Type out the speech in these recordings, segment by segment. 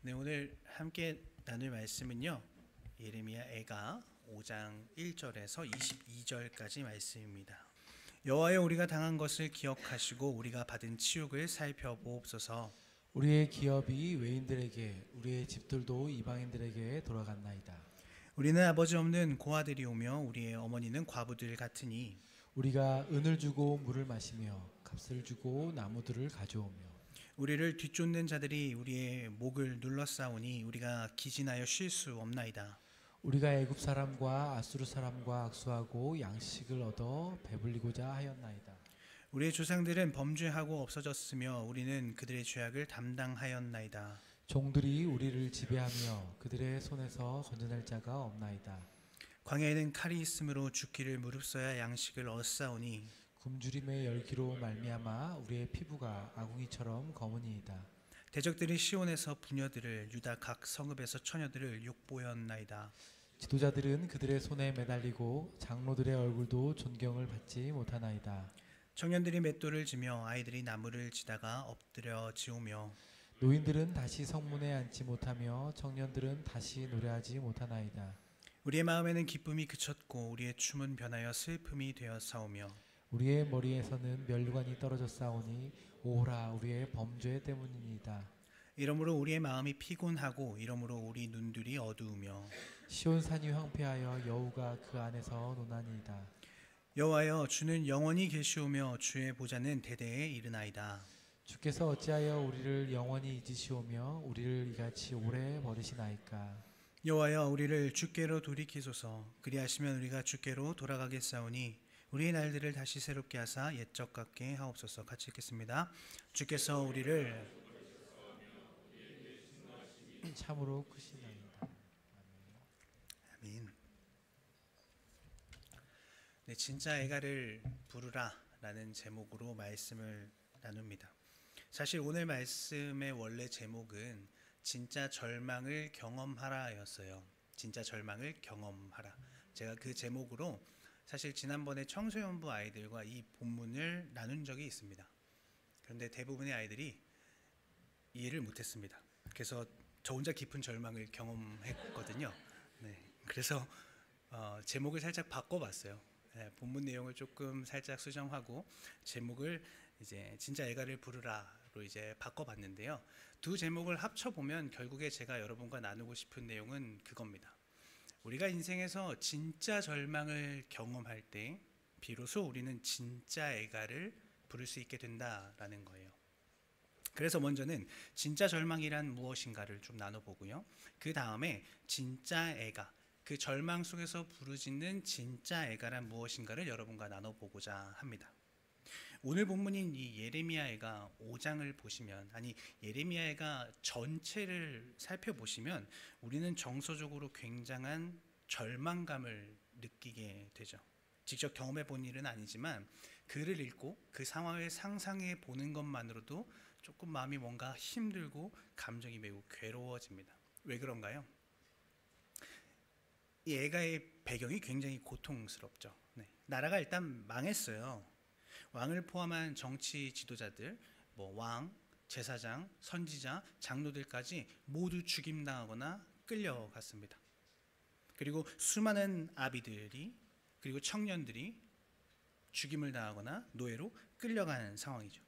네, 오늘 함께 나눌 말씀은요. 예레미야 애가 5장 1절에서 22절까지 말씀입니다. 여호와여, 우리가 당한 것을 기억하시고 우리가 받은 치욕을 살펴보옵소서. 우리의 기업이 외인들에게, 우리의 집들도 이방인들에게 돌아갔나이다. 우리는 아버지 없는 고아들이오며 우리의 어머니는 과부들 같으니 우리가 은을 주고 물을 마시며 값을 주고 나무들을 가져오며 우리를 뒤쫓는 자들이 우리의 목을 눌러싸우니 우리가 기진하여 쉴 수 없나이다. 우리가 애굽 사람과 아수르 사람과 악수하고 양식을 얻어 배불리고자 하였나이다. 우리의 조상들은 범죄하고 없어졌으며 우리는 그들의 죄악을 담당하였나이다. 종들이 우리를 지배하며 그들의 손에서 건져낼 자가 없나이다. 광야에는 칼이 있으므로 죽기를 무릅써야 양식을 얻사오니 굶주림의 열기로 말미암아 우리의 피부가 아궁이처럼 검으니이다. 대적들이 시온에서 부녀들을, 유다 각 성읍에서 처녀들을 욕보였나이다. 지도자들은 그들의 손에 매달리고 장로들의 얼굴도 존경을 받지 못하나이다. 청년들이 맷돌을 지며 아이들이 나무를 지다가 엎드려 지우며 노인들은 다시 성문에 앉지 못하며 청년들은 다시 노래하지 못하나이다. 우리의 마음에는 기쁨이 그쳤고 우리의 춤은 변하여 슬픔이 되었사오며 우리의 머리에서는 면류관이 떨어져 싸우니 오호라 우리의 범죄 때문이니이다. 이러므로 우리의 마음이 피곤하고 이러므로 우리 눈들이 어두우며 시온 산이 황폐하여 여우가 그 안에서 노나니이다. 여호와여, 주는 영원히 계시오며 주의 보좌는 대대에 이르나이다. 주께서 어찌하여 우리를 영원히 잊으시오며 우리를 이같이 오래 버리시나이까. 여호와여, 우리를 주께로 돌이키소서. 그리하시면 우리가 주께로 돌아가겠사오니 우리의 날들을 다시 새롭게 하사 옛적 같게 하옵소서. 같이 읽겠습니다. 주께서 우리를 참으로 크시나이다. 아멘. 네, 진짜 애가를 부르라라는 제목으로 말씀을 나눕니다. 사실 오늘 말씀의 원래 제목은 진짜 절망을 경험하라였어요. 진짜 절망을 경험하라. 제가 그 제목으로 사실 지난번에 청소년부 아이들과 이 본문을 나눈 적이 있습니다. 그런데 대부분의 아이들이 이해를 못했습니다. 그래서 저 혼자 깊은 절망을 경험했거든요. 네, 그래서 제목을 살짝 바꿔봤어요. 네, 본문 내용을 조금 살짝 수정하고 제목을 이제 진짜 애가를 부르라로 이제 바꿔봤는데요. 두 제목을 합쳐보면 결국에 제가 여러분과 나누고 싶은 내용은 그겁니다. 우리가 인생에서 진짜 절망을 경험할 때 비로소 우리는 진짜 애가를 부를 수 있게 된다라는 거예요. 그래서 먼저는 진짜 절망이란 무엇인가를 좀 나눠보고요. 그 다음에 진짜 애가, 그 절망 속에서 부르짖는 진짜 애가란 무엇인가를 여러분과 나눠보고자 합니다. 오늘 본문인 이 예레미야애가 5장을 보시면, 아니 예레미야애가 전체를 살펴보시면 우리는 정서적으로 굉장한 절망감을 느끼게 되죠. 직접 경험해 본 일은 아니지만 글을 읽고 그 상황을 상상해 보는 것만으로도 조금 마음이 뭔가 힘들고 감정이 매우 괴로워집니다. 왜 그런가요? 이 애가의 배경이 굉장히 고통스럽죠. 네. 나라가 일단 망했어요. 왕을 포함한 정치 지도자들, 왕, 제사장, 선지자, 장로들까지 모두 죽임당하거나 끌려갔습니다. 그리고 수많은 아비들이, 그리고 청년들이 죽임을 당하거나 노예로 끌려가는 상황이죠.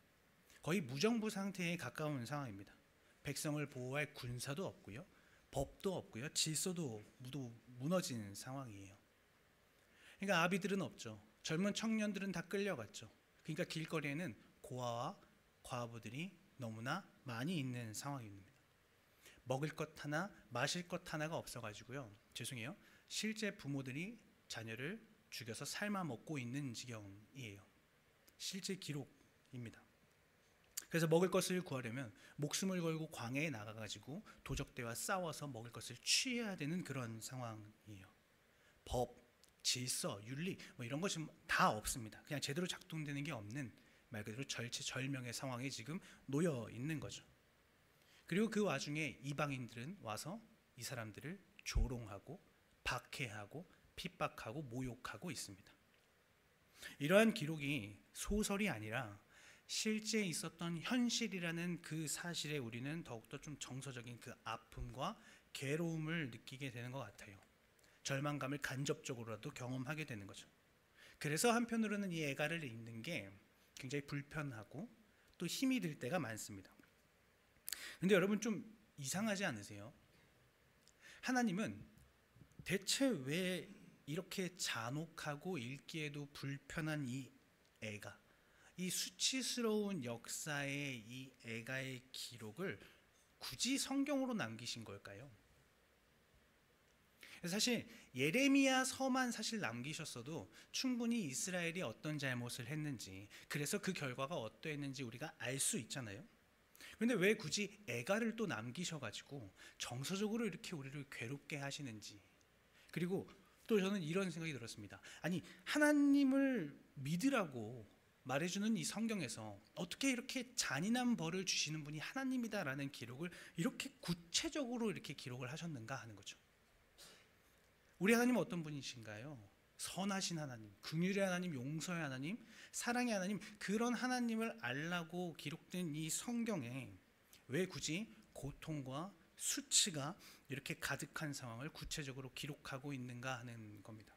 거의 무정부 상태에 가까운 상황입니다. 백성을 보호할 군사도 없고요, 법도 없고요, 질서도 무너진 상황이에요. 그러니까 아비들은 없죠. 젊은 청년들은 다 끌려갔죠. 그러니까 길거리에는 고아와 과부들이 너무나 많이 있는 상황입니다. 먹을 것 하나, 마실 것 하나가 없어가지고요. 죄송해요. 실제 부모들이 자녀를 죽여서 삶아 먹고 있는 지경이에요. 실제 기록입니다. 그래서 먹을 것을 구하려면 목숨을 걸고 광야에 나가가지고 도적대와 싸워서 먹을 것을 취해야 되는 그런 상황이에요. 법, 질서, 윤리 이런 것이 다 없습니다. 그냥 제대로 작동되는 게 없는 말 그대로 절체절명의 상황에 지금 놓여 있는 거죠. 그리고 그 와중에 이방인들은 와서 이 사람들을 조롱하고 박해하고 핍박하고 모욕하고 있습니다. 이러한 기록이 소설이 아니라 실제 있었던 현실이라는 그 사실에 우리는 더욱더 좀 정서적인 그 아픔과 괴로움을 느끼게 되는 것 같아요. 절망감을 간접적으로라도 경험하게 되는 거죠. 그래서 한편으로는 이 애가를 읽는 게 굉장히 불편하고 또 힘이 들 때가 많습니다. 근데 여러분 좀 이상하지 않으세요? 하나님은 대체 왜 이렇게 잔혹하고 읽기에도 불편한 이 애가, 이 수치스러운 역사의 이 애가의 기록을 굳이 성경으로 남기신 걸까요? 사실 예레미야서만 사실 남기셨어도 충분히 이스라엘이 어떤 잘못을 했는지, 그래서 그 결과가 어떠했는지 우리가 알 수 있잖아요. 그런데 왜 굳이 애가를 또 남기셔가지고 정서적으로 이렇게 우리를 괴롭게 하시는지. 그리고 또 저는 이런 생각이 들었습니다. 아니, 하나님을 믿으라고 말해주는 이 성경에서 어떻게 이렇게 잔인한 벌을 주시는 분이 하나님이다라는 기록을 이렇게 구체적으로 이렇게 기록을 하셨는가 하는 거죠. 우리 하나님은 어떤 분이신가요? 선하신 하나님, 긍휼의 하나님, 용서의 하나님, 사랑의 하나님, 그런 하나님을 알라고 기록된 이 성경에 왜 굳이 고통과 수치가 이렇게 가득한 상황을 구체적으로 기록하고 있는가 하는 겁니다.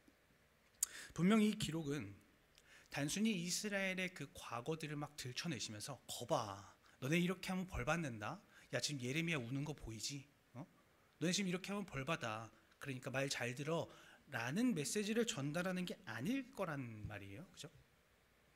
분명히 이 기록은 단순히 이스라엘의 그 과거들을 막 들춰내시면서 거봐, 너네 이렇게 하면 벌 받는다. 야, 지금 예레미야 우는 거 보이지? 너네 지금 이렇게 하면 벌 받아. 그러니까 말 잘 들어 라는 메시지를 전달하는 게 아닐 거란 말이에요. 그죠?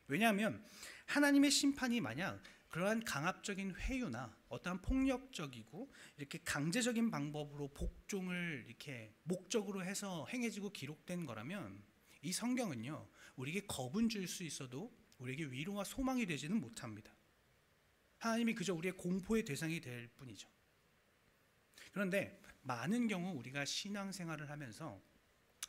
왜냐하면 하나님의 심판이 만약 그러한 강압적인 회유나 어떠한 폭력적이고 이렇게 강제적인 방법으로 복종을 이렇게 목적으로 해서 행해지고 기록된 거라면 이 성경은요, 우리에게 겁은 줄 수 있어도 우리에게 위로와 소망이 되지는 못합니다. 하나님이 그저 우리의 공포의 대상이 될 뿐이죠. 그런데 많은 경우 우리가 신앙생활을 하면서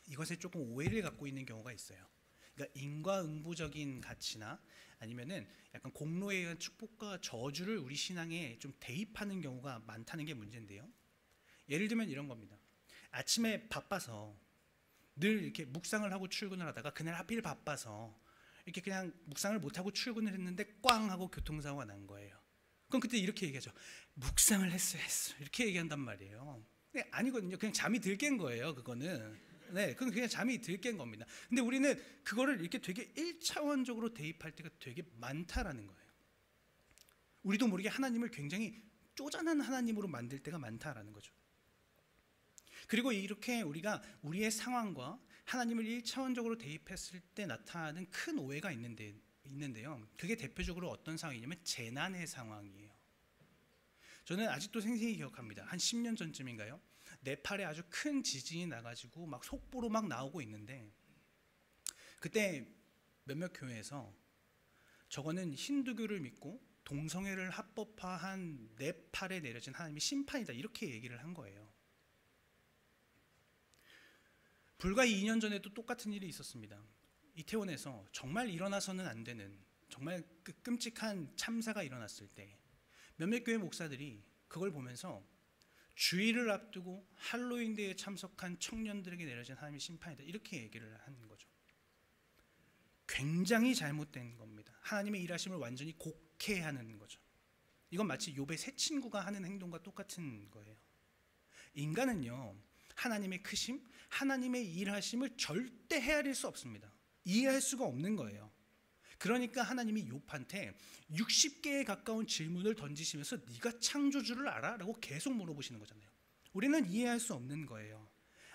이것에 조금 오해를 갖고 있는 경우가 있어요. 그러니까 인과응보적인 가치나 아니면은 약간 공로에 의한 축복과 저주를 우리 신앙에 좀 대입하는 경우가 많다는 게 문제인데요. 예를 들면 이런 겁니다. 아침에 바빠서 늘 이렇게 묵상을 하고 출근을 하다가 그날 하필 바빠서 이렇게 그냥 묵상을 못하고 출근을 했는데 꽝 하고 교통사고가 난 거예요. 그럼 그때 이렇게 얘기하죠. 묵상을 했어. 이렇게 얘기한단 말이에요. 근데 아니거든요. 그냥 잠이 들 깬 거예요. 그거는. 네, 그건 그냥 잠이 들 깬 겁니다. 근데 우리는 그거를 이렇게 되게 1차원적으로 대입할 때가 되게 많다라는 거예요. 우리도 모르게 하나님을 굉장히 쪼잔한 하나님으로 만들 때가 많다라는 거죠. 그리고 이렇게 우리가 우리의 상황과 하나님을 1차원적으로 대입했을 때 나타나는 큰 오해가 있는데요. 그게 대표적으로 어떤 상황이냐면 재난의 상황이에요. 저는 아직도 생생히 기억합니다. 한 10년 전쯤인가요? 네팔에 아주 큰 지진이 나가지고 막 속보로 막 나오고 있는데 그때 몇몇 교회에서 저거는 힌두교를 믿고 동성애를 합법화한 네팔에 내려진 하나님의 심판이다 이렇게 얘기를 한 거예요. 불과 2년 전에도 똑같은 일이 있었습니다. 이태원에서 정말 일어나서는 안 되는 정말 끔찍한 참사가 일어났을 때 몇몇 교회 목사들이 그걸 보면서 주일을 앞두고 할로윈 데이에 참석한 청년들에게 내려진 하나님의 심판이다 이렇게 얘기를 하는 거죠. 굉장히 잘못된 겁니다. 하나님의 일하심을 완전히 곡해하는 거죠. 이건 마치 욥의 세 친구가 하는 행동과 똑같은 거예요. 인간은요, 하나님의 크심, 하나님의 일하심을 절대 헤아릴 수 없습니다. 이해할 수가 없는 거예요. 그러니까 하나님이 욥한테 60개에 가까운 질문을 던지시면서 네가 창조주를 알아? 라고 계속 물어보시는 거잖아요. 우리는 이해할 수 없는 거예요.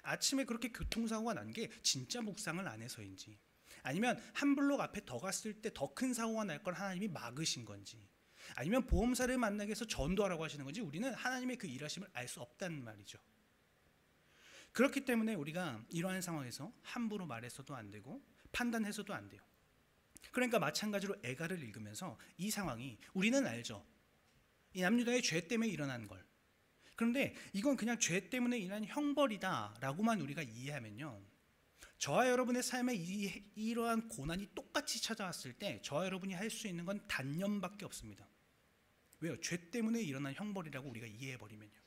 아침에 그렇게 교통사고가 난 게 진짜 묵상을 안 해서인지 아니면 한 블록 앞에 더 갔을 때 더 큰 사고가 날 걸 하나님이 막으신 건지 아니면 보험사를 만나게 해서 전도하라고 하시는 건지 우리는 하나님의 그 일하심을 알 수 없단 말이죠. 그렇기 때문에 우리가 이러한 상황에서 함부로 말해서도 안 되고 판단해서도 안 돼요. 그러니까 마찬가지로 애가를 읽으면서 이 상황이 우리는 알죠. 이 남유다의 죄 때문에 일어난 걸. 그런데 이건 그냥 죄 때문에 일어난 형벌이다 라고만 우리가 이해하면요, 저와 여러분의 삶에 이러한 고난이 똑같이 찾아왔을 때 저와 여러분이 할 수 있는 건 단념밖에 없습니다. 왜요? 죄 때문에 일어난 형벌이라고 우리가 이해해버리면요.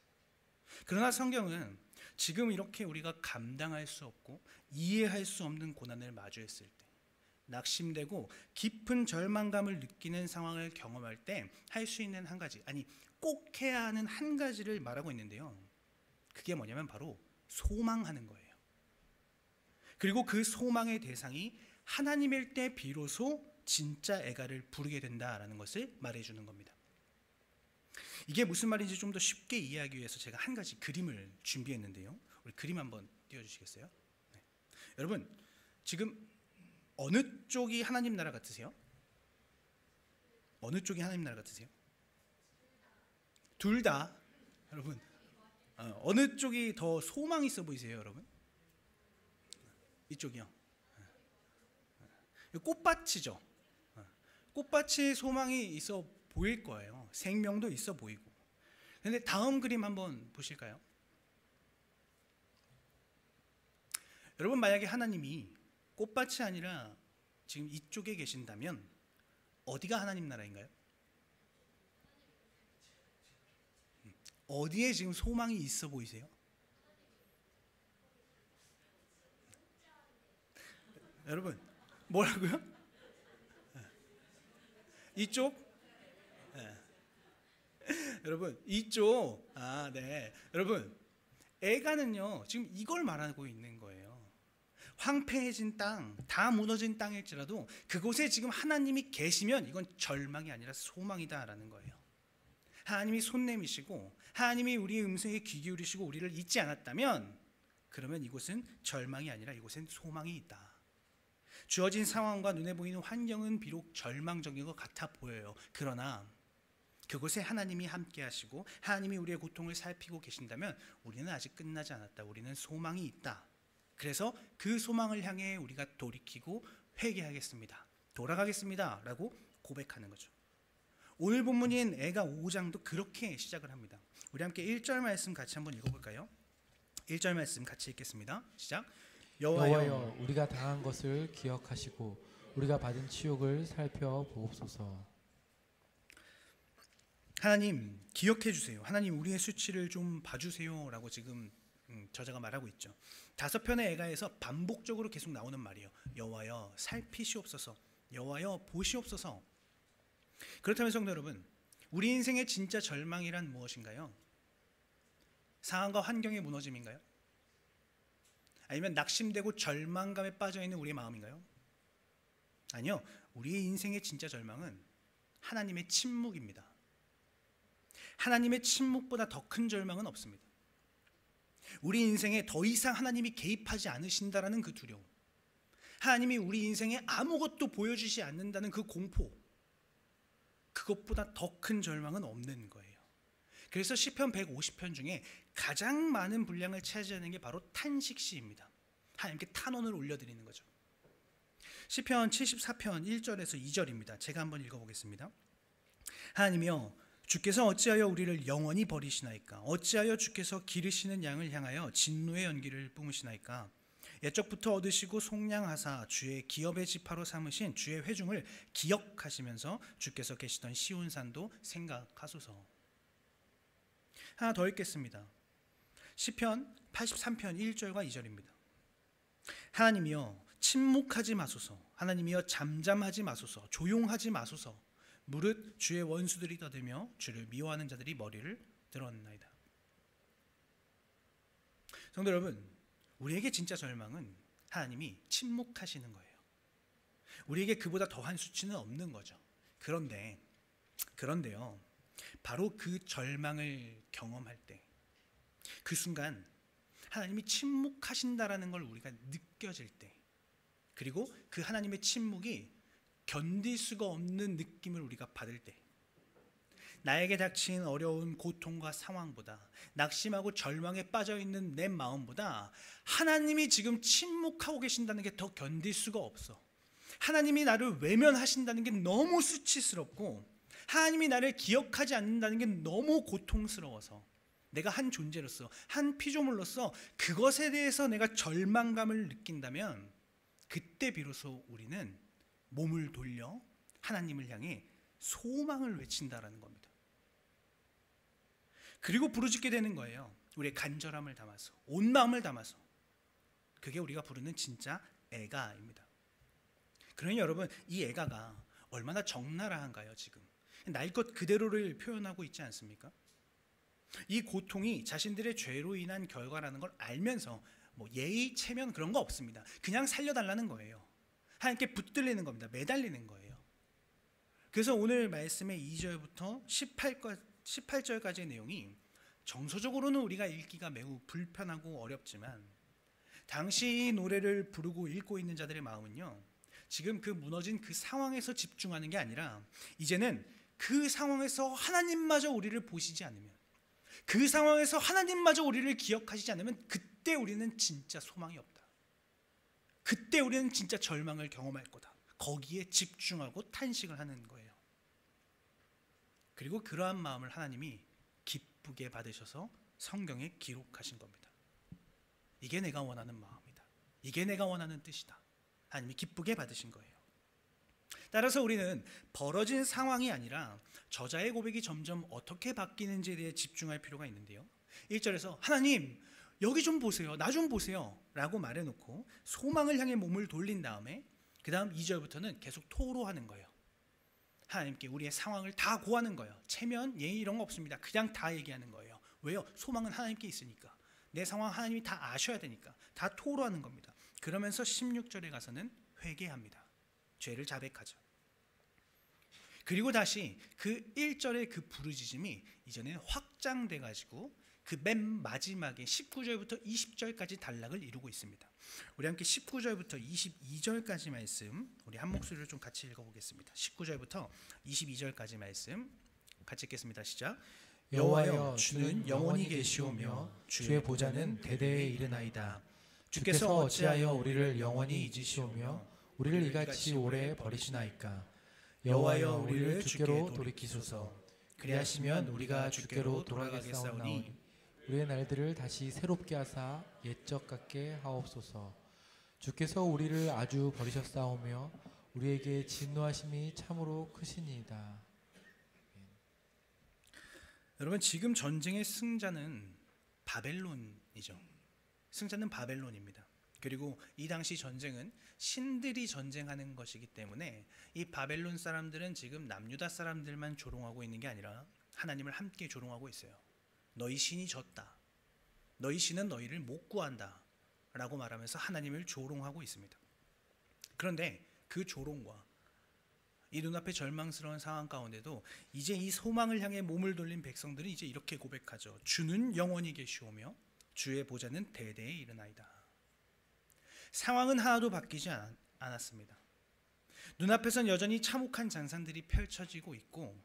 그러나 성경은 지금 이렇게 우리가 감당할 수 없고 이해할 수 없는 고난을 마주했을 때 낙심되고 깊은 절망감을 느끼는 상황을 경험할 때 할 수 있는 한 가지, 아니 꼭 해야 하는 한 가지를 말하고 있는데요. 그게 뭐냐면 바로 소망하는 거예요. 그리고 그 소망의 대상이 하나님일 때 비로소 진짜 애가를 부르게 된다라는 것을 말해주는 겁니다. 이게 무슨 말인지 좀 더 쉽게 이해하기 위해서 제가 한 가지 그림을 준비했는데요. 우리 그림 한번 띄워주시겠어요? 네. 여러분 지금 어느 쪽이 하나님 나라 같으세요? 어느 쪽이 하나님 나라 같으세요? 둘 다. 여러분 어느 쪽이 더 소망 있어 보이세요, 여러분? 이쪽이요. 꽃밭이죠. 꽃밭이 소망이 있어 보일 거예요. 생명도 있어 보이고. 근데 다음 그림 한번 보실까요? 여러분 만약에 하나님이 꽃밭이 아니라 지금 이쪽에 계신다면 어디가 하나님 나라인가요? 어디에 지금 소망이 있어 보이세요? 여러분 뭐라고요? 이쪽? 네. 여러분 이쪽. 네. 여러분 애가는요 지금 이걸 말하고 있는 거예요. 황폐해진 땅, 다 무너진 땅일지라도 그곳에 지금 하나님이 계시면 이건 절망이 아니라 소망이다라는 거예요. 하나님이 손 내미시고 하나님이 우리의 음성에 귀 기울이시고 우리를 잊지 않았다면 그러면 이곳은 절망이 아니라 이곳엔 소망이 있다. 주어진 상황과 눈에 보이는 환경은 비록 절망적인 것 같아 보여요. 그러나 그곳에 하나님이 함께 하시고 하나님이 우리의 고통을 살피고 계신다면 우리는 아직 끝나지 않았다. 우리는 소망이 있다. 그래서 그 소망을 향해 우리가 돌이키고 회개하겠습니다. 돌아가겠습니다. 라고 고백하는 거죠. 오늘 본문인 애가 5장도 그렇게 시작을 합니다. 우리 함께 1절 말씀 같이 한번 읽어볼까요? 1절 말씀 같이 읽겠습니다. 시작. 여호와여 우리가 당한 것을 기억하시고 우리가 받은 치욕을 살펴보옵소서. 하나님 기억해 주세요. 하나님 우리의 수치를 좀 봐주세요 라고 지금 저자가 말하고 있죠. 5편의 애가에서 반복적으로 계속 나오는 말이에요. 여호와여 살피시옵소서. 여호와여 보시옵소서. 그렇다면 성도 여러분, 우리 인생의 진짜 절망이란 무엇인가요? 상황과 환경의 무너짐인가요? 아니면 낙심되고 절망감에 빠져있는 우리의 마음인가요? 아니요. 우리의 인생의 진짜 절망은 하나님의 침묵입니다. 하나님의 침묵보다 더 큰 절망은 없습니다. 우리 인생에 더 이상 하나님이 개입하지 않으신다라는 그 두려움, 하나님이 우리 인생에 아무것도 보여주지 않는다는 그 공포, 그것보다 더 큰 절망은 없는 거예요. 그래서 시편 150편 중에 가장 많은 분량을 차지하는 게 바로 탄식시입니다. 하나님께 탄원을 올려드리는 거죠. 시편 74편 1절에서 2절입니다. 제가 한번 읽어보겠습니다. 하나님이여 주께서 어찌하여 우리를 영원히 버리시나이까? 어찌하여 주께서 기르시는 양을 향하여 진노의 연기를 뿜으시나이까? 옛적부터 얻으시고 속량하사 주의 기업의 지파로 삼으신 주의 회중을 기억하시면서 주께서 계시던 시온산도 생각하소서. 하나 더 읽겠습니다. 시편 83편 1절과 2절입니다. 하나님이여 침묵하지 마소서. 하나님이여 잠잠하지 마소서. 조용하지 마소서. 무릇 주의 원수들이 떠들며 주를 미워하는 자들이 머리를 들었나이다. 성도 여러분, 우리에게 진짜 절망은 하나님이 침묵하시는 거예요. 우리에게 그보다 더한 수치는 없는 거죠. 그런데요, 바로 그 절망을 경험할 때, 그 순간 하나님이 침묵하신다라는 걸 우리가 느껴질 때, 그리고 그 하나님의 침묵이 견딜 수가 없는 느낌을 우리가 받을 때, 나에게 닥친 어려운 고통과 상황보다, 낙심하고 절망에 빠져있는 내 마음보다 하나님이 지금 침묵하고 계신다는 게 더 견딜 수가 없어. 하나님이 나를 외면하신다는 게 너무 수치스럽고, 하나님이 나를 기억하지 않는다는 게 너무 고통스러워서, 내가 한 존재로서, 한 피조물로서 그것에 대해서 내가 절망감을 느낀다면 그때 비로소 우리는 몸을 돌려 하나님을 향해 소망을 외친다라는 겁니다. 그리고 부르짖게 되는 거예요. 우리의 간절함을 담아서, 온 마음을 담아서. 그게 우리가 부르는 진짜 애가입니다. 그러니 여러분, 이 애가가 얼마나 적나라한가요? 지금 날 것 그대로를 표현하고 있지 않습니까? 이 고통이 자신들의 죄로 인한 결과라는 걸 알면서 뭐 예의, 체면 그런 거 없습니다. 그냥 살려달라는 거예요. 하나님께 붙들리는 겁니다. 매달리는 거예요. 그래서 오늘 말씀의 2절부터 18절까지의 내용이 정서적으로는 우리가 읽기가 매우 불편하고 어렵지만 당시 이 노래를 부르고 읽고 있는 자들의 마음은요, 지금 그 무너진 그 상황에서 집중하는 게 아니라 이제는 그 상황에서 하나님마저 우리를 보시지 않으면, 그 상황에서 하나님마저 우리를 기억하시지 않으면 그때 우리는 진짜 소망이 없다. 그때 우리는 진짜 절망을 경험할 거다. 거기에 집중하고 탄식을 하는 거예요. 그리고 그러한 마음을 하나님이 기쁘게 받으셔서 성경에 기록하신 겁니다. 이게 내가 원하는 마음이다. 이게 내가 원하는 뜻이다. 하나님이 기쁘게 받으신 거예요. 따라서 우리는 벌어진 상황이 아니라 저자의 고백이 점점 어떻게 바뀌는지에 대해 집중할 필요가 있는데요. 1절에서 하나님 여기 좀 보세요. 나 좀 보세요. 라고 말해놓고 소망을 향해 몸을 돌린 다음에 그 다음 2절부터는 계속 토로하는 거예요. 하나님께 우리의 상황을 다 고하는 거예요. 체면, 예의 이런 거 없습니다. 그냥 다 얘기하는 거예요. 왜요? 소망은 하나님께 있으니까. 내 상황 하나님이 다 아셔야 되니까. 다 토로하는 겁니다. 그러면서 16절에 가서는 회개합니다. 죄를 자백하죠. 그리고 다시 그 1절의 그 부르짖음이 이제는 확장돼 가지고 그 맨 마지막에 19절부터 20절까지 단락을 이루고 있습니다. 우리 함께 19절부터 22절까지 말씀 우리 한 목소리로 좀 같이 읽어보겠습니다. 19절부터 22절까지 말씀 같이 읽겠습니다. 시작. 여호와여 주는 영원히 계시오며 주의 보좌는 대대에 이르나이다. 주께서 어찌하여 우리를 영원히 잊으시오며 우리를 이같이 오래 버리시나이까. 여호와여 우리를 주께로 돌이키소서. 그리하시면 우리가 주께로 돌아가겠사오니 우리의 날들을 다시 새롭게 하사 옛적 같게 하옵소서. 주께서 우리를 아주 버리셨사오며 우리에게 진노하심이 참으로 크시니이다. 여러분, 지금 전쟁의 승자는 바벨론이죠. 승자는 바벨론입니다. 그리고 이 당시 전쟁은 신들이 전쟁하는 것이기 때문에 이 바벨론 사람들은 지금 남유다 사람들만 조롱하고 있는 게 아니라 하나님을 함께 조롱하고 있어요. 너희 신이 졌다. 너희 신은 너희를 못 구한다. 라고 말하면서 하나님을 조롱하고 있습니다. 그런데 그 조롱과 이 눈앞의 절망스러운 상황 가운데도 이제 이 소망을 향해 몸을 돌린 백성들은 이제 이렇게 고백하죠. 주는 영원히 계시오며 주의 보좌는 대대에 이르나이다. 상황은 하나도 바뀌지 않았습니다. 눈앞에선 여전히 참혹한 장상들이 펼쳐지고 있고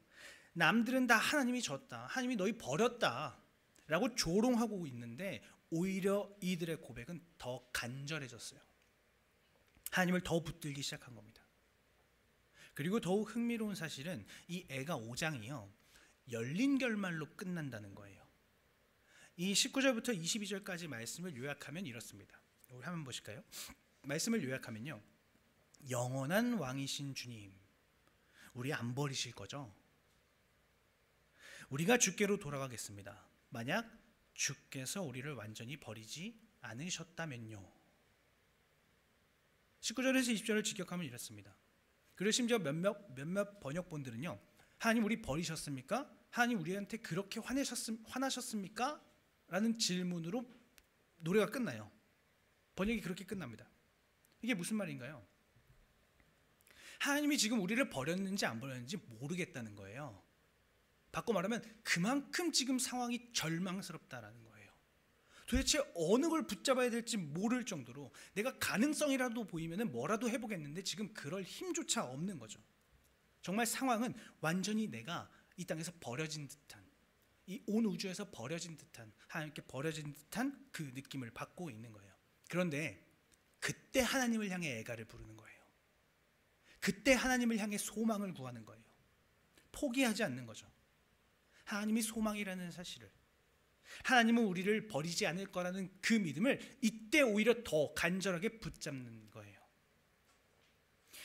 남들은 다 하나님이 졌다, 하나님이 너희 버렸다 라고 조롱하고 있는데 오히려 이들의 고백은 더 간절해졌어요. 하나님을 더 붙들기 시작한 겁니다. 그리고 더욱 흥미로운 사실은 이 애가 5장이요 열린 결말로 끝난다는 거예요. 이 19절부터 22절까지 말씀을 요약하면 이렇습니다. 우리 한번 보실까요? 말씀을 요약하면요, 영원한 왕이신 주님, 우리 안 버리실 거죠? 우리가 주께로 돌아가겠습니다. 만약 주께서 우리를 완전히 버리지 않으셨다면요. 19절에서 20절을 직역하면 이렇습니다. 그리고 심지어 몇몇 번역본들은요, 하나님 우리 버리셨습니까? 하나님 우리한테 그렇게 화나셨습니까? 라는 질문으로 노래가 끝나요. 번역이 그렇게 끝납니다. 이게 무슨 말인가요? 하나님이 지금 우리를 버렸는지 안 버렸는지 모르겠다는 거예요. 바꿔 말하면 그만큼 지금 상황이 절망스럽다라는 거예요. 도대체 어느 걸 붙잡아야 될지 모를 정도로 내가 가능성이라도 보이면 뭐라도 해보겠는데 지금 그럴 힘조차 없는 거죠. 정말 상황은 완전히 내가 이 땅에서 버려진 듯한, 이 온 우주에서 버려진 듯한, 하나님께 버려진 듯한 그 느낌을 받고 있는 거예요. 그런데 그때 하나님을 향해 애가를 부르는 거예요. 그때 하나님을 향해 소망을 구하는 거예요. 포기하지 않는 거죠. 하나님이 소망이라는 사실을, 하나님은 우리를 버리지 않을 거라는 그 믿음을 이때 오히려 더 간절하게 붙잡는 거예요.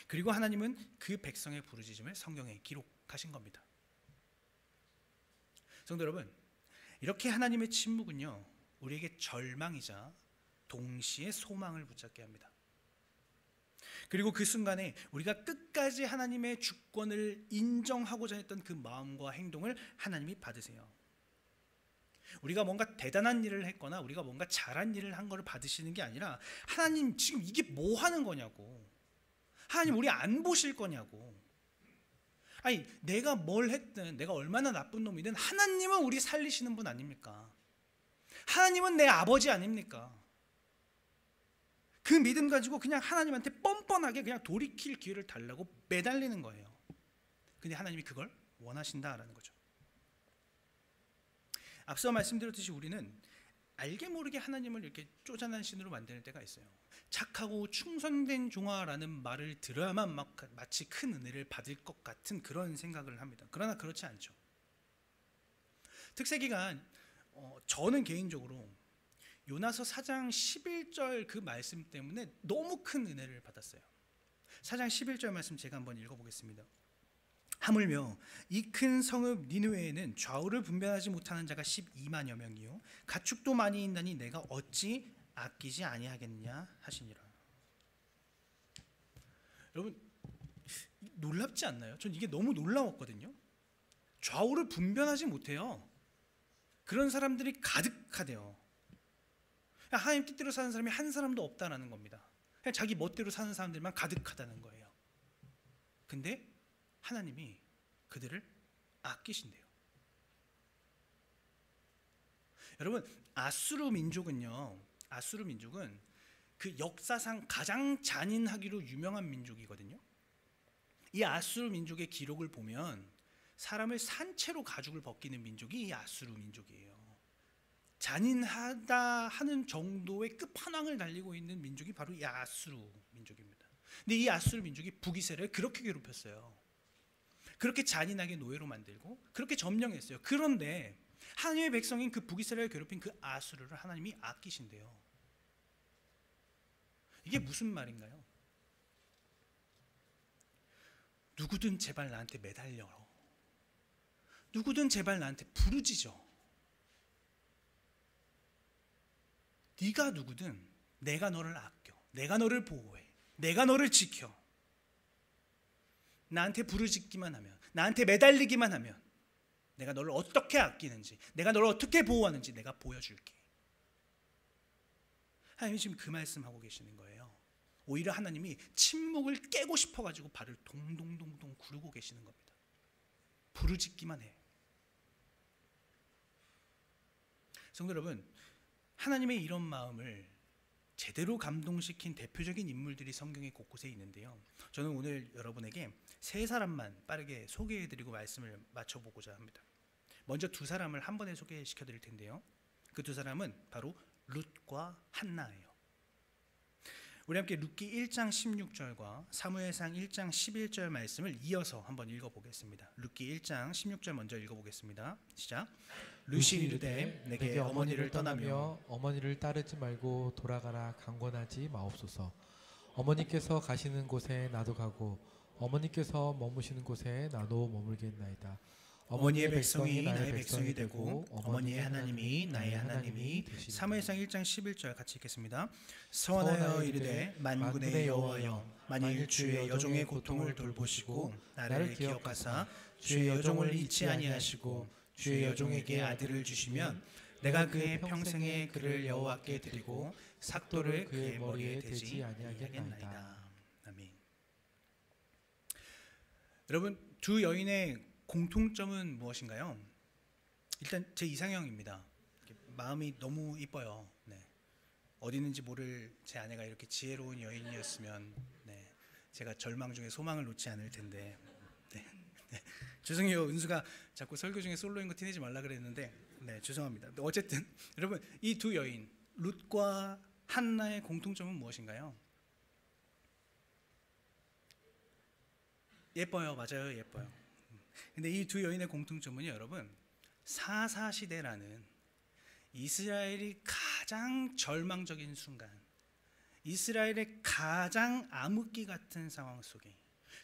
그리고 하나님은 그 백성의 부르짖음을 성경에 기록하신 겁니다. 성도 여러분, 이렇게 하나님의 침묵은요 우리에게 절망이자 동시에 소망을 붙잡게 합니다. 그리고 그 순간에 우리가 끝까지 하나님의 주권을 인정하고자 했던 그 마음과 행동을 하나님이 받으세요. 우리가 뭔가 대단한 일을 했거나 우리가 뭔가 잘한 일을 한 거를 받으시는 게 아니라 하나님 지금 이게 뭐 하는 거냐고, 하나님 우리 안 보실 거냐고. 아니 내가 뭘 했든 내가 얼마나 나쁜 놈이든 하나님은 우리 살리시는 분 아닙니까? 하나님은 내 아버지 아닙니까? 그 믿음 가지고 그냥 하나님한테 뻔뻔하게 그냥 돌이킬 기회를 달라고 매달리는 거예요. 근데 하나님이 그걸 원하신다라는 거죠. 앞서 말씀드렸듯이 우리는 알게 모르게 하나님을 이렇게 쪼잔한 신으로 만드는 때가 있어요. 착하고 충성된 종아라는 말을 들어야만 마치 큰 은혜를 받을 것 같은 그런 생각을 합니다. 그러나 그렇지 않죠. 특세기간 저는 개인적으로 요나서 4장 11절 그 말씀 때문에 너무 큰 은혜를 받았어요. 4장 11절 말씀 제가 한번 읽어보겠습니다. 하물며 이 큰 성읍 니느웨에는 좌우를 분별하지 못하는 자가 12만여 명이요 가축도 많이 있나니 내가 어찌 아끼지 아니하겠느냐 하시니라. 여러분 놀랍지 않나요? 전 이게 너무 놀라웠거든요. 좌우를 분별하지 못해요. 그런 사람들이 가득하대요. 하나님 뜻대로 사는 사람이 한 사람도 없다라는 겁니다. 그냥 자기 멋대로 사는 사람들만 가득하다는 거예요. 근데 하나님이 그들을 아끼신대요. 여러분 아수르 민족은 그 역사상 가장 잔인하기로 유명한 민족이거든요. 이 아수르 민족의 기록을 보면 사람을 산채로 가죽을 벗기는 민족이 이 아수르 민족이에요. 잔인하다 하는 정도의 끝판왕을 달리고 있는 민족이 바로 이 아수르 민족입니다. 근데 이 아수르 민족이 북이스라엘을 그렇게 괴롭혔어요. 그렇게 잔인하게 노예로 만들고 그렇게 점령했어요. 그런데 하나님의 백성인 그 북이스라엘을 괴롭힌 그 아수르를 하나님이 아끼신대요. 이게 무슨 말인가요? 누구든 제발 나한테 매달려. 누구든 제발 나한테 부르짖어. 네가 누구든 내가 너를 아껴. 내가 너를 보호해. 내가 너를 지켜. 나한테 부르짖기만 하면, 나한테 매달리기만 하면 내가 너를 어떻게 아끼는지, 내가 너를 어떻게 보호하는지 내가 보여줄게. 하나님이 지금 그 말씀하고 계시는 거예요. 오히려 하나님이 침묵을 깨고 싶어가지고 발을 동동동동 구르고 계시는 겁니다. 부르짖기만 해. 성도 여러분, 하나님의 이런 마음을 제대로 감동시킨 대표적인 인물들이 성경의 곳곳에 있는데요. 저는 오늘 여러분에게 세 사람만 빠르게 소개해드리고 말씀을 마쳐보고자 합니다. 먼저 두 사람을 한 번에 소개시켜드릴 텐데요. 그 두 사람은 바로 룻과 한나예요. 우리 함께 룻기 1장 16절과 사무엘상 1장 11절 말씀을 이어서 한번 읽어보겠습니다. 룻기 1장 16절 먼저 읽어보겠습니다. 시작. 룻이 이르되 내게 어머니를 떠나며 어머니를 따르지 말고 돌아가라 강권하지 마옵소서. 어머니께서 가시는 곳에 나도 가고 어머니께서 머무시는 곳에 나도 머물겠나이다. 어머니의 백성이 나의 백성이 되고 어머니의 하나님이 나의 하나님이 되시리라. 사무엘상 1장 11절 같이 읽겠습니다. 서원하여 이르되 만군의 여호와여 만일 주의 여종의 고통을 돌보시고 나를 기억하사 주의 여종을 잊지 아니하시고 주의 여종에게 아들을 주시면 내가 그의 평생에 그를 여호와께 드리고 삭도를 그의 머리에 대지 아니하겠나이다. 아멘. 여러분 두 여인의 공통점은 무엇인가요? 일단 제 이상형입니다. 마음이 너무 이뻐요. 네. 어디 있는지 모를 제 아내가 이렇게 지혜로운 여인이었으면 제가 절망 중에 소망을 놓지 않을 텐데. 죄송해요. 은수가 자꾸 설교 중에 솔로인 거 티내지 말라 그랬는데 죄송합니다. 어쨌든 여러분 이 두 여인 룻과 한나의 공통점은 무엇인가요? 예뻐요. 맞아요. 예뻐요. 근데 이 두 여인의 공통점은요, 여러분 사사시대라는 이스라엘이 가장 절망적인 순간, 이스라엘의 가장 암흑기 같은 상황 속에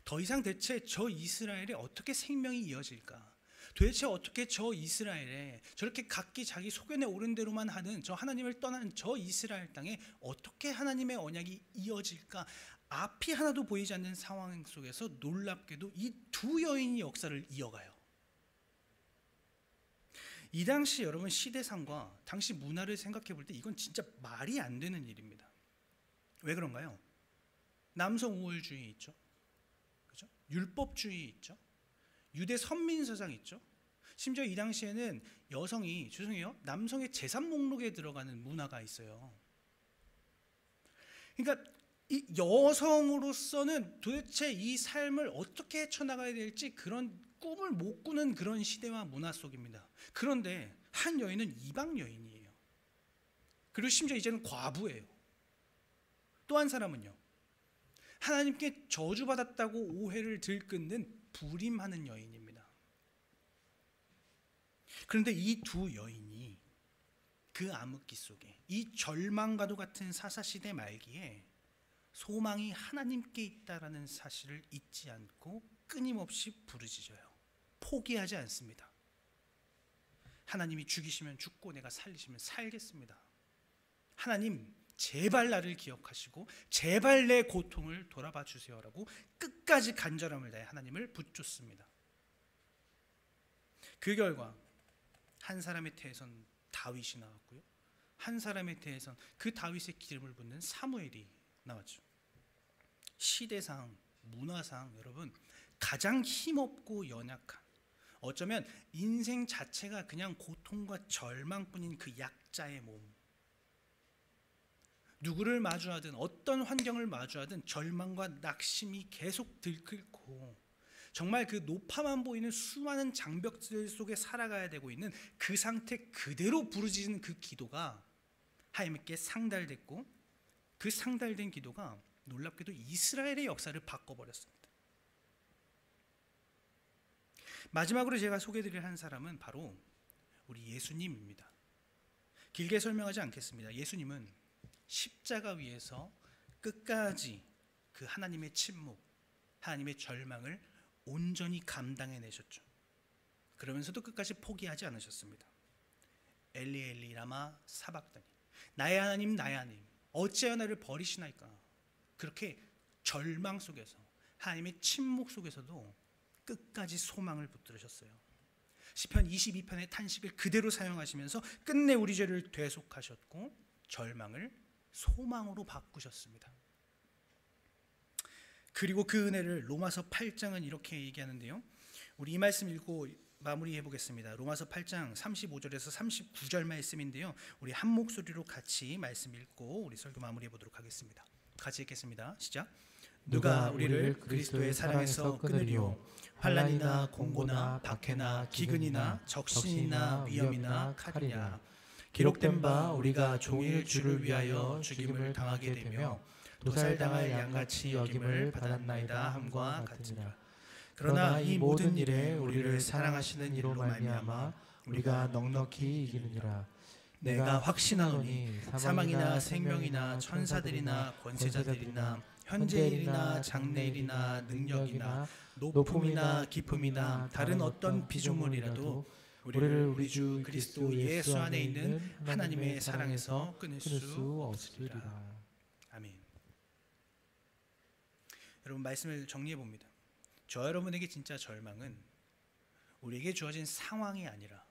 더 이상 대체 저 이스라엘에 어떻게 생명이 이어질까? 도대체 어떻게 저 이스라엘에 저렇게 각기 자기 소견에 오른 대로만 하는 저 하나님을 떠난 저 이스라엘 땅에 어떻게 하나님의 언약이 이어질까? 앞이 하나도 보이지 않는 상황 속에서 놀랍게도 이 두 여인이 역사를 이어가요. 이 당시 여러분 시대상과 당시 문화를 생각해 볼 때 이건 진짜 말이 안 되는 일입니다. 왜 그런가요? 남성 우월주의 있죠. 그죠? 율법주의 있죠. 유대 선민서상 있죠. 심지어 이 당시에는 여성이 남성의 재산 목록에 들어가는 문화가 있어요. 그러니까 이 여성으로서는 도대체 이 삶을 어떻게 헤쳐나가야 될지 그런 꿈을 못 꾸는 그런 시대와 문화 속입니다. 그런데 한 여인은 이방 여인이에요. 그리고 심지어 이제는 과부예요. 또 한 사람은요, 하나님께 저주받았다고 오해를 들끓는 불임하는 여인입니다. 그런데 이 두 여인이 그 암흑기 속에 이 절망과도 같은 사사시대 말기에 소망이 하나님께 있다라는 사실을 잊지 않고 끊임없이 부르짖어요. 포기하지 않습니다. 하나님이 죽이시면 죽고 내가 살리시면 살겠습니다. 하나님 제발 나를 기억하시고 제발 내 고통을 돌아봐 주세요라고 끝까지 간절함을 다해 하나님을 붙잡습니다. 그 결과 한 사람의 태에선 다윗이 나왔고요, 한 사람의 태에선 그 다윗의 기름을 붓는 사무엘이 나왔죠. 시대상, 문화상 여러분 가장 힘없고 연약한, 어쩌면 인생 자체가 그냥 고통과 절망뿐인 그 약자의 몸, 누구를 마주하든 어떤 환경을 마주하든 절망과 낙심이 계속 들끓고 정말 그 높아만 보이는 수많은 장벽들 속에 살아가야 되고 있는 그 상태 그대로 부르짖는 그 기도가 하나님께 상달됐고, 그 상달된 기도가 놀랍게도 이스라엘의 역사를 바꿔버렸습니다. 마지막으로 제가 소개드릴 한 사람은 바로 우리 예수님입니다. 길게 설명하지 않겠습니다. 예수님은 십자가 위에서 끝까지 그 하나님의 침묵, 하나님의 절망을 온전히 감당해내셨죠. 그러면서도 끝까지 포기하지 않으셨습니다. 엘리 엘리 라마 사박다니, 나의 하나님 나의 하나님 어찌하여 나를 버리시나이까. 그렇게 절망 속에서, 하나님의 침묵 속에서도 끝까지 소망을 붙들으셨어요. 시편 22편의 탄식을 그대로 사용하시면서 끝내 우리 죄를 대속하셨고 절망을 소망으로 바꾸셨습니다. 그리고 그 은혜를 로마서 8장은 이렇게 얘기하는데요, 우리 이 말씀 읽고 마무리해 보겠습니다. 로마서 8장 35절에서 39절 말씀인데요, 우리 한 목소리로 같이 말씀 읽고 우리 설교 마무리해 보도록 하겠습니다. 같이 읽겠습니다. 시작. 누가 우리를 그리스도의 사랑에서 끊으리요? 환난이나 공고나 박해나 기근이나 적신이나 위험이나 칼이냐. 기록된 바 우리가 종일 주를 위하여 죽임을 당하게 되며 도살당할 양같이 여김을 받았나이다 함과 같으니라. 그러나 이 모든 일에 우리를 사랑하시는 이로 말미암아 우리가 넉넉히 이기느니라. 내가 확신하노니 사망이나 생명이나 천사들이나 권세자들이나 현재일이나 장래일이나 능력이나 높음이나 깊음이나 다른 어떤 피조물이라도 우리를 우리 주 그리스도 예수 안에 있는 하나님의 사랑에서 끊을 수 없으리라. 아멘. 여러분 말씀을 정리해 봅니다. 저 여러분에게 진짜 절망은 우리에게 주어진 상황이 아니라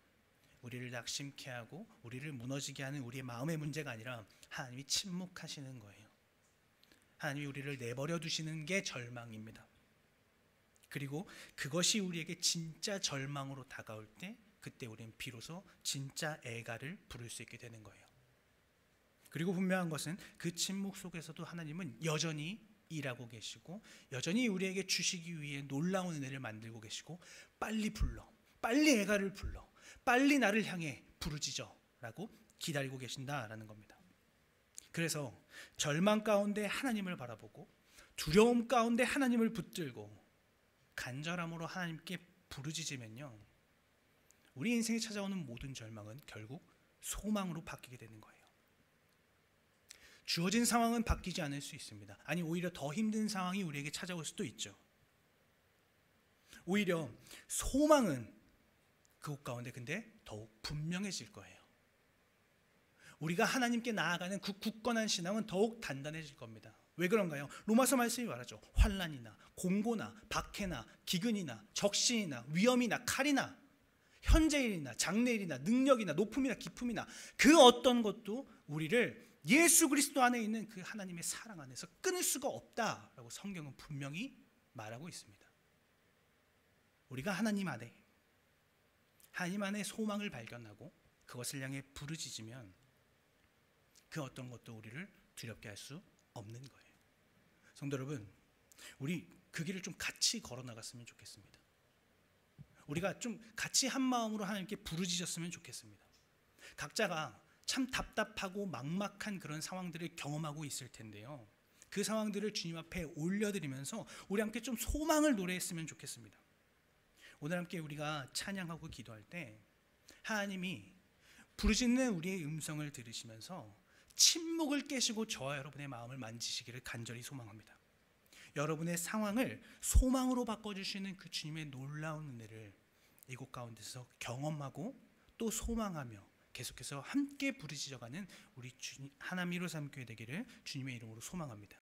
우리를 낙심케 하고 우리를 무너지게 하는 우리의 마음의 문제가 아니라 하나님이 침묵하시는 거예요. 하나님이 우리를 내버려 두시는 게 절망입니다. 그리고 그것이 우리에게 진짜 절망으로 다가올 때 그때 우리는 비로소 진짜 애가를 부를 수 있게 되는 거예요. 그리고 분명한 것은 그 침묵 속에서도 하나님은 여전히 일하고 계시고 여전히 우리에게 주시기 위해 놀라운 은혜를 만들고 계시고 빨리 불러, 빨리 애가를 불러, 빨리 나를 향해 부르짖어 라고 기다리고 계신다라는 겁니다. 그래서 절망 가운데 하나님을 바라보고 두려움 가운데 하나님을 붙들고 간절함으로 하나님께 부르짖으면요, 우리 인생에 찾아오는 모든 절망은 결국 소망으로 바뀌게 되는 거예요. 주어진 상황은 바뀌지 않을 수 있습니다. 아니 오히려 더 힘든 상황이 우리에게 찾아올 수도 있죠. 오히려 소망은 그곳 가운데 근데 더욱 분명해질 거예요. 우리가 하나님께 나아가는 그 굳건한 신앙은 더욱 단단해질 겁니다. 왜 그런가요? 로마서 말씀이 말하죠. 환난이나 공고나 박해나 기근이나 적신이나 위험이나 칼이나 현재일이나 장래일이나 능력이나 높음이나 기품이나 그 어떤 것도 우리를 예수 그리스도 안에 있는 그 하나님의 사랑 안에서 끊을 수가 없다라고 성경은 분명히 말하고 있습니다. 우리가 하나님 안에 소망을 발견하고 그것을 향해 부르짖으면 그 어떤 것도 우리를 두렵게 할 수 없는 거예요. 성도 여러분, 우리 그 길을 좀 같이 걸어 나갔으면 좋겠습니다. 우리가 좀 같이 한 마음으로 하나님께 부르짖었으면 좋겠습니다. 각자가 참 답답하고 막막한 그런 상황들을 경험하고 있을 텐데요. 그 상황들을 주님 앞에 올려드리면서 우리 함께 좀 소망을 노래했으면 좋겠습니다. 오늘 함께 우리가 찬양하고 기도할 때 하나님이 부르짖는 우리의 음성을 들으시면서 침묵을 깨시고 저와 여러분의 마음을 만지시기를 간절히 소망합니다. 여러분의 상황을 소망으로 바꿔주시는 그 주님의 놀라운 은혜를 이곳 가운데서 경험하고 또 소망하며 계속해서 함께 부르짖어가는 우리 하나미로 삼교회 되기를 주님의 이름으로 소망합니다.